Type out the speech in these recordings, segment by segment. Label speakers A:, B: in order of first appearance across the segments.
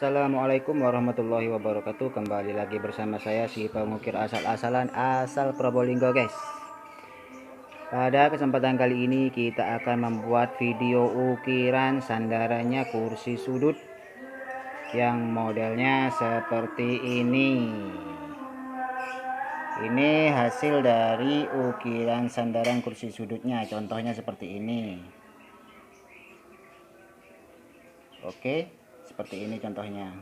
A: Assalamualaikum warahmatullahi wabarakatuh. Kembali lagi bersama saya si pengukir asal-asalan asal Probolinggo, guys. Pada kesempatan kali ini kita akan membuat video ukiran sandarannya kursi sudut yang modelnya seperti ini. Ini hasil dari ukiran sandaran kursi sudutnya, contohnya seperti ini. Oke, seperti ini contohnya.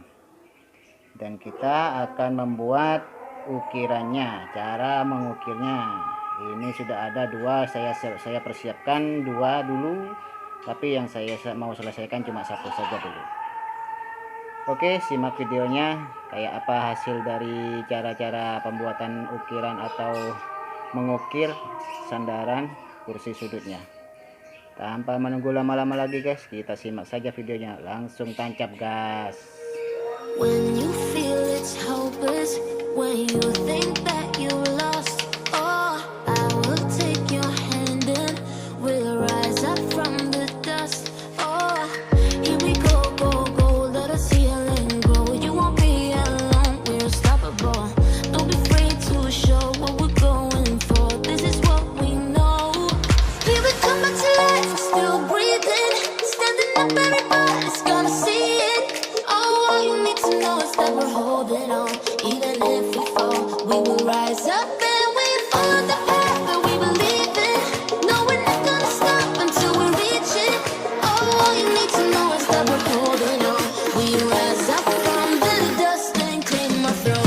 A: Dan kita akan membuat ukirannya, cara mengukirnya. Ini sudah ada dua, saya persiapkan dua dulu, tapi yang saya mau selesaikan cuma satu saja dulu. Oke, simak videonya kayak apa hasil dari cara-cara pembuatan ukiran atau mengukir sandaran kursi sudutnya. Tanpa menunggu lama-lama lagi, guys, kita simak saja videonya, langsung tancap gas.
B: When you feel it's hopeless, when you think that you lost, oh, I will take your hand and we'll rise up from the dust. Oh, here we go, go, go, let us heal and grow. You won't be alone, we're unstoppable. Don't be afraid to show what we're going for. This is what we know. Here we come back to life, still breathing, standing up, everybody's gonna see it. Oh, all you need to know is that we're holding on. Even if we fall, we will rise up and we follow the path that we believe in. No, we're not gonna stop until we reach it. Oh, all you need to know is that we're holding on. We rise up from the dust and clean my throat.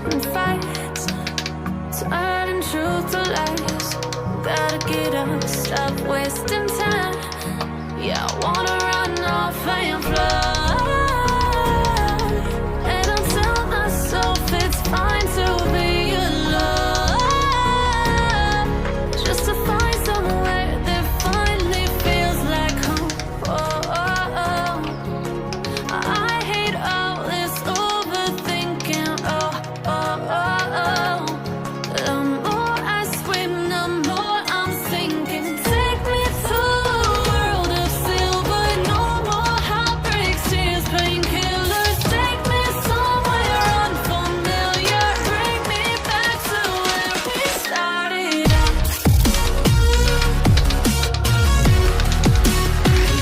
B: and fights, turning truth to lies. Gotta get up, stop wasting time. Yeah, I wanna run off and fly. And I'll tell myself it's fine to be alone, just to find somewhere that finally feels like home. Oh, oh, oh. I hate all this overthinking. Oh, oh, oh, oh. The more I swim, the more I'm sinking. Take me to a world of silver. No more heartbreaks, tears, painkillers. Take me somewhere unfamiliar. Bring me back to where we started out.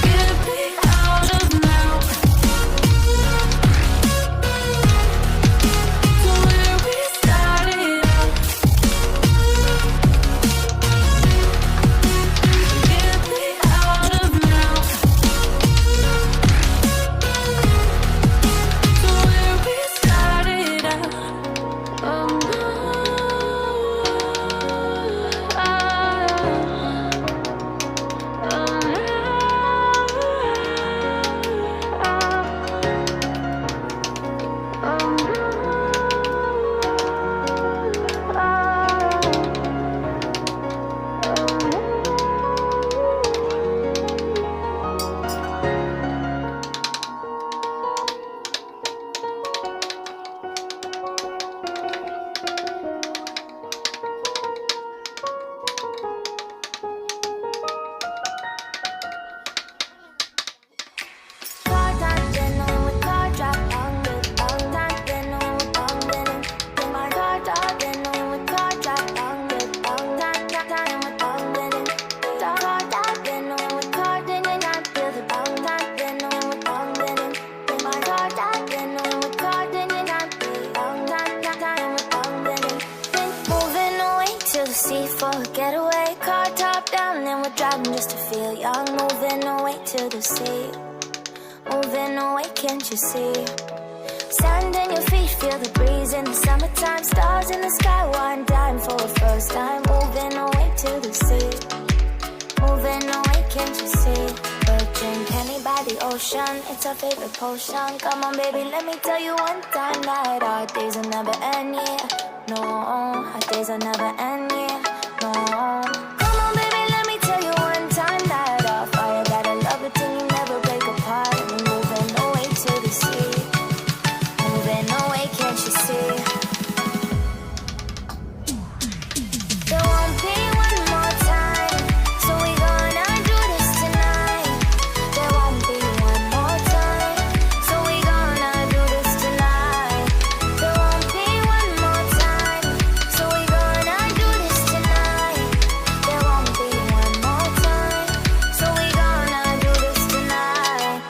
B: Get me out of now. To where we started out. Get me out of now. To where we started out. Oh no. Moving away to the sea for a getaway. Car top down and we're driving just to feel young. Moving away to the sea. Moving away, can't you see? Sand in your feet, feel the breeze in the summertime. Stars in the sky, one dime for a first time. Moving away to the sea. Moving away, can't you see? We'll drink honey by the ocean, it's our favorite potion. Come on baby, let me tell you one time that our days will never end, yeah. No, our days will never end, yeah. No. Come on baby, let me tell you one time that our fire got a love it till you never break apart. And we're moving away to the sea. Moving away, can't you see? There won't be one more time, so we gonna do this tonight. There won't be one more time, so we gonna do this tonight. There won't be one more time, so we gonna do this tonight. There won't be one more time, so we gonna do this tonight.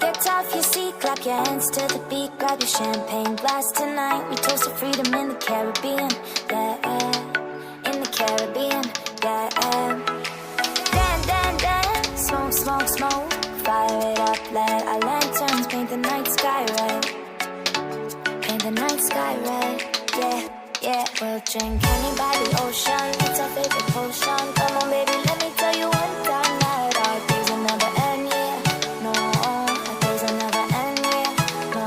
B: Get off your seat, clap your hands to the beat, grab your champagne glass tonight. We toast to freedom in the Caribbean, yeah, in the Caribbean, yeah. Dan, dan, dan, smoke, smoke, smoke, fire it up, let our lanterns paint the night sky red. Paint the night sky red, yeah, yeah. We'll drink honey by the ocean, it's our favorite potion. Come on baby, let me tell you one time that our days will never end, yeah. No, our days will never end, yeah. No.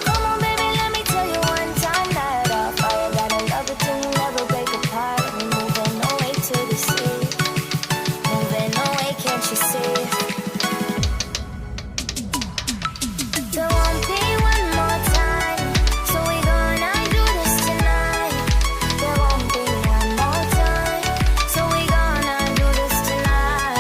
B: Come on baby, let me tell you one time that our fire got a love it till you never break apart. And we're moving away to the sea. Moving away, can't you see? There won't be one more time, so we gonna do this tonight. There won't be one more time, so we gonna do this tonight.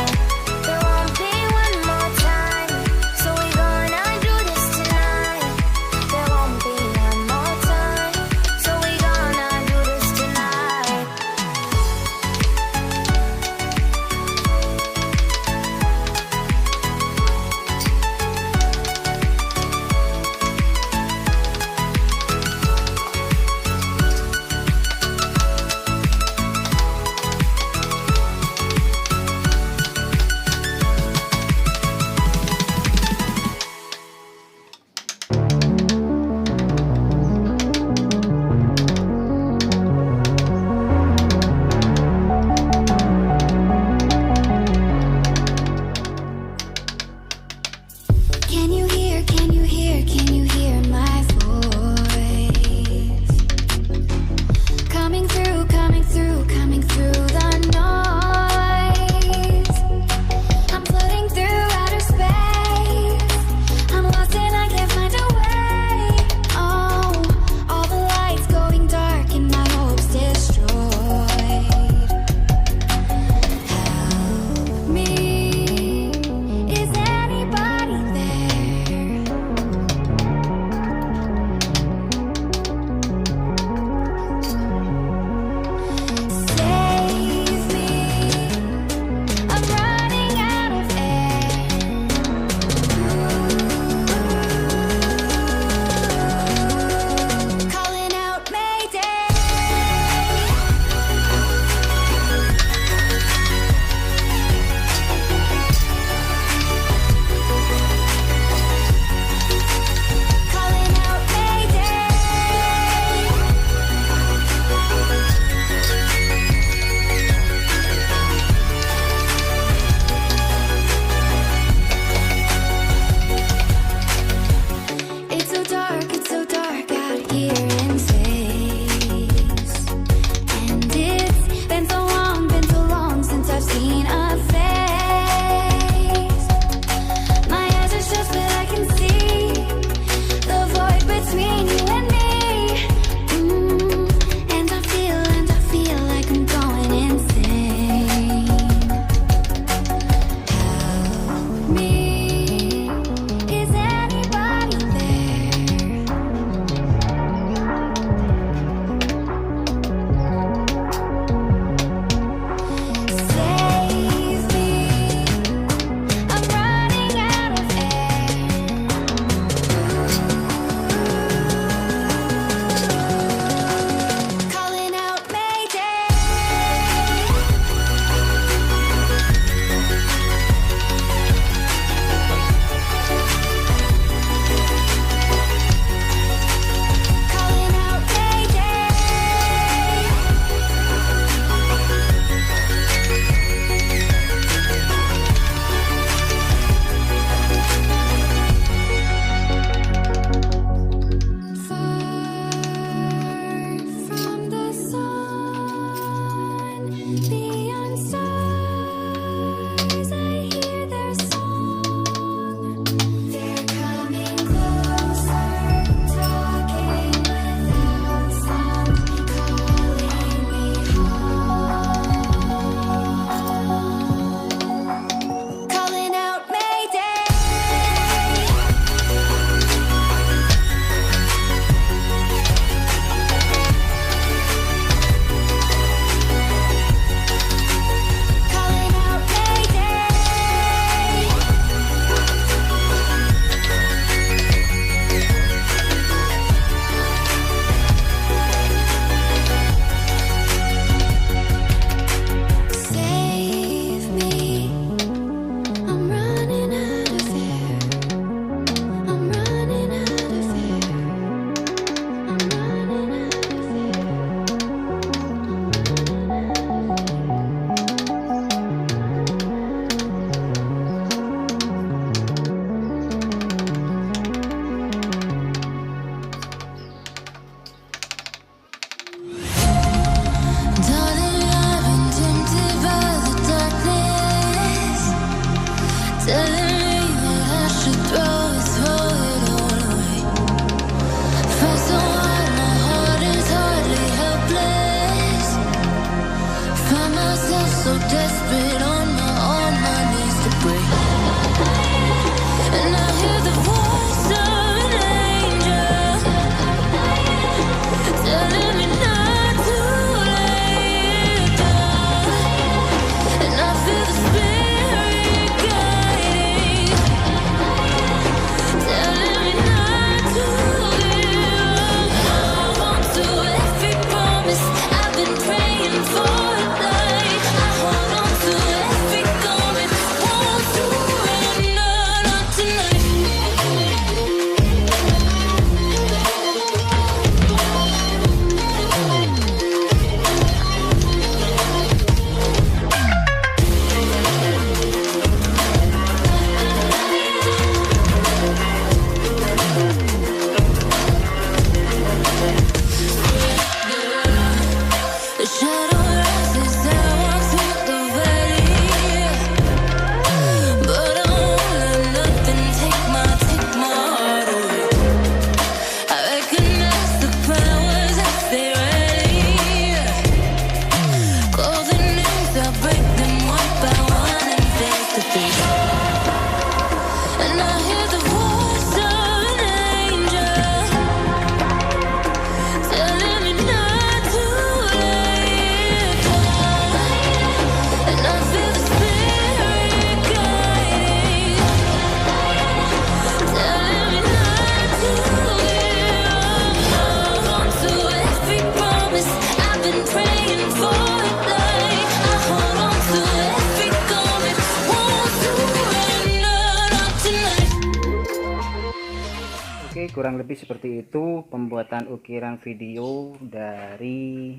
A: kurang lebih seperti itu pembuatan ukiran video dari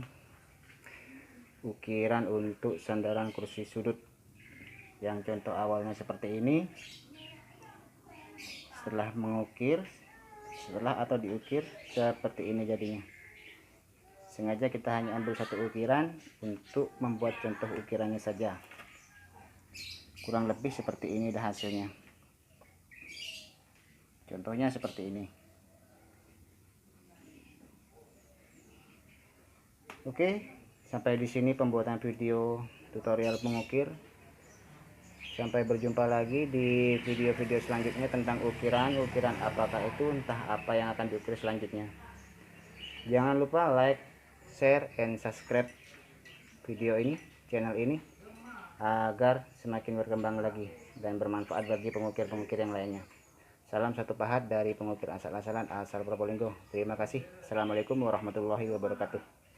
A: ukiran untuk sandaran kursi sudut. Yang contoh awalnya seperti ini. Setelah mengukir, atau diukir seperti ini jadinya. Sengaja kita hanya ambil satu ukiran untuk membuat contoh ukirannya saja. Kurang lebih seperti ini dah hasilnya. Contohnya seperti ini. Oke, sampai di sini pembuatan video tutorial mengukir. Sampai berjumpa lagi di video-video selanjutnya tentang ukiran apakah itu, entah apa yang akan diukir selanjutnya. Jangan lupa like, share, and subscribe video ini, channel ini, agar semakin berkembang lagi dan bermanfaat bagi pengukir-pengukir yang lainnya. Salam satu pahat dari pengukir asal-asalan asal Probolinggo. Terima kasih. Assalamualaikum warahmatullahi wabarakatuh.